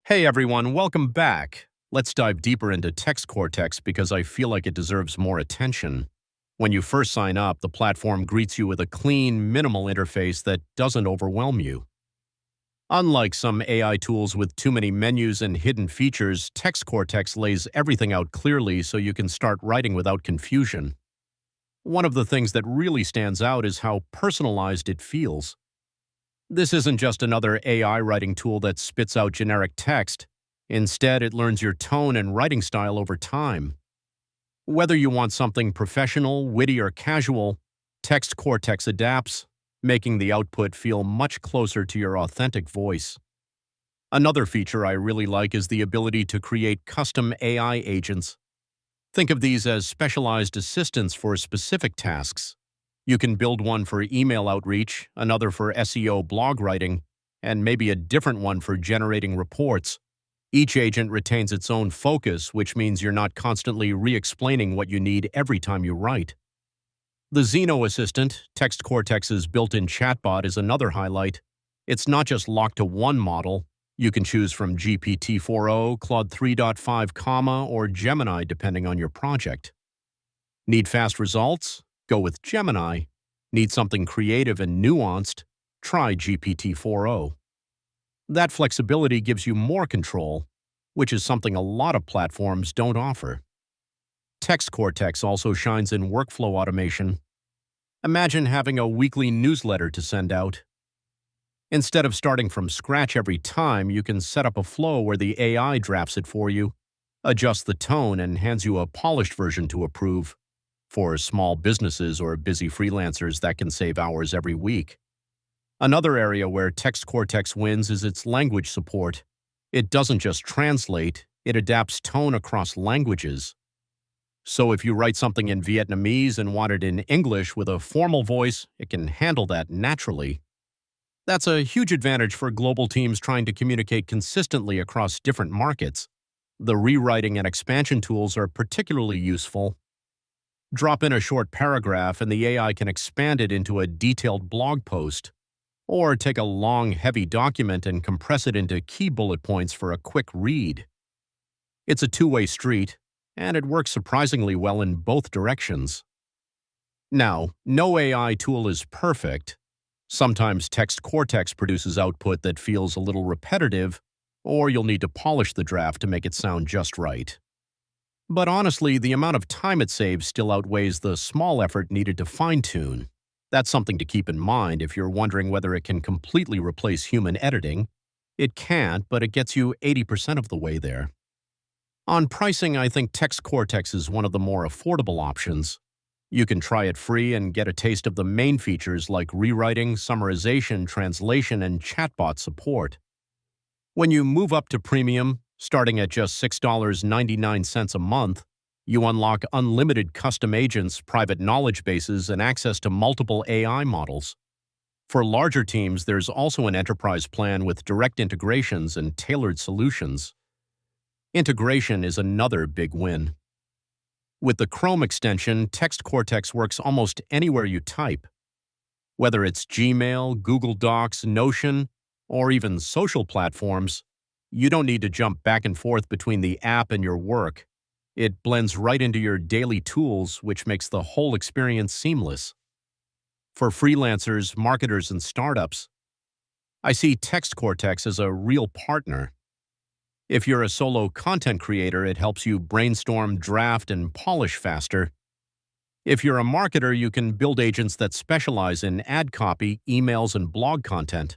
Hey everyone, welcome back. Let's dive deeper into TextCortex because I feel like it deserves more attention. When you first sign up, the platform greets you with a clean, minimal interface that doesn't overwhelm you. Unlike some AI tools with too many menus and hidden features, TextCortex lays everything out clearly so you can start writing without confusion. One of the things that really stands out is how personalized it feels. This isn't just another AI writing tool that spits out generic text. Instead, it learns your tone and writing style over time. Whether you want something professional, witty, or casual, TextCortex adapts, making the output feel much closer to your authentic voice. Another feature I really like is the ability to create custom AI agents. Think of these as specialized assistants for specific tasks. You can build one for email outreach, another for SEO blog writing, and maybe a different one for generating reports. Each agent retains its own focus, which means you're not constantly re-explaining what you need every time you write. The Xeno assistant, TextCortex's built-in chatbot, is another highlight. It's not just locked to one model. You can choose from GPT-4o, Claude 3.5, or Gemini depending on your project. Need fast results? Go with Gemini. Need something creative and nuanced? Try GPT-4o. That flexibility gives you more control, which is something a lot of platforms don't offer. TextCortex also shines in workflow automation. Imagine having a weekly newsletter to send out. Instead of starting from scratch every time, you can set up a flow where the AI drafts it for you, adjusts the tone, and hands you a polished version to approve. For small businesses or busy freelancers, that can save hours every week. Another area where TextCortex wins is its language support. It doesn't just translate, it adapts tone across languages. So if you write something in Vietnamese and want it in English with a formal voice, it can handle that naturally. That's a huge advantage for global teams trying to communicate consistently across different markets. The rewriting and expansion tools are particularly useful. Drop in a short paragraph and the AI can expand it into a detailed blog post, or take a long, heavy document and compress it into key bullet points for a quick read. It's a two-way street, and it works surprisingly well in both directions. Now, no AI tool is perfect. Sometimes TextCortex produces output that feels a little repetitive, or you'll need to polish the draft to make it sound just right. But honestly, the amount of time it saves still outweighs the small effort needed to fine-tune. That's something to keep in mind if you're wondering whether it can completely replace human editing. It can't, but it gets you 80% of the way there. On pricing, I think TextCortex is one of the more affordable options. You can try it free and get a taste of the main features like rewriting, summarization, translation, and chatbot support. When you move up to premium, starting at just $6.99 a month, you unlock unlimited custom agents, private knowledge bases, and access to multiple AI models. For larger teams, there's also an enterprise plan with direct integrations and tailored solutions. Integration is another big win. With the Chrome extension, TextCortex works almost anywhere you type. Whether it's Gmail, Google Docs, Notion, or even social platforms, you don't need to jump back and forth between the app and your work. It blends right into your daily tools, which makes the whole experience seamless. For freelancers, marketers, and startups, I see TextCortex as a real partner. If you're a solo content creator, it helps you brainstorm, draft, and polish faster. If you're a marketer, you can build agents that specialize in ad copy, emails, and blog content.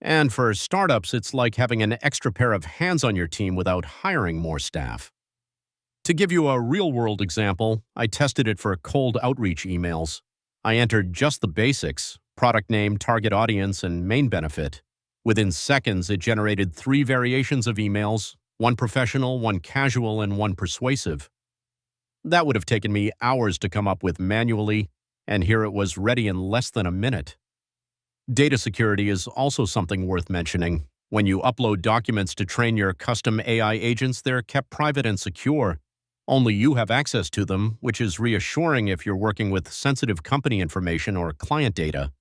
And for startups, it's like having an extra pair of hands on your team without hiring more staff. To give you a real-world example, I tested it for cold outreach emails. I entered just the basics: product name, target audience, and main benefit. Within seconds, it generated 3 variations of emails, one professional, one casual, and one persuasive. That would have taken me hours to come up with manually, and here it was ready in less than a minute. Data security is also something worth mentioning. When you upload documents to train your custom AI agents, they're kept private and secure. Only you have access to them, which is reassuring if you're working with sensitive company information or client data.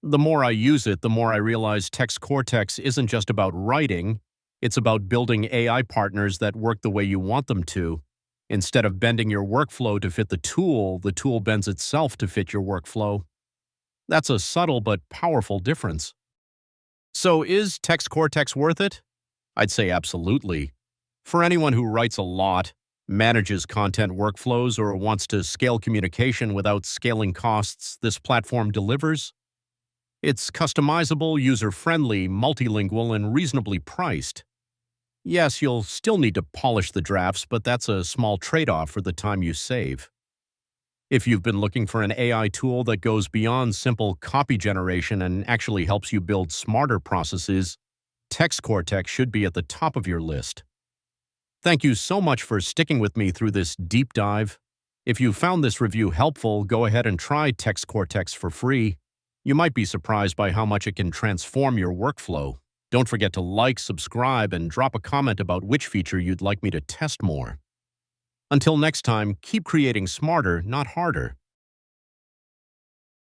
The more I use it, the more I realize TextCortex isn't just about writing, It's about building AI partners that work the way you want them to. Instead of bending your workflow to fit the tool bends itself to fit your workflow. That's a subtle but powerful difference. So is TextCortex worth it? I'd say absolutely. For anyone who writes a lot, manages content workflows, or wants to scale communication without scaling costs, this platform delivers. It's customizable, user-friendly, multilingual, and reasonably priced. Yes, you'll still need to polish the drafts, but that's a small trade-off for the time you save. If you've been looking for an AI tool that goes beyond simple copy generation and actually helps you build smarter processes, TextCortex should be at the top of your list. Thank you so much for sticking with me through this deep dive. If you found this review helpful, go ahead and try TextCortex for free. You might be surprised by how much it can transform your workflow. Don't forget to like, subscribe, and drop a comment about which feature you'd like me to test more. Until next time, keep creating smarter, not harder.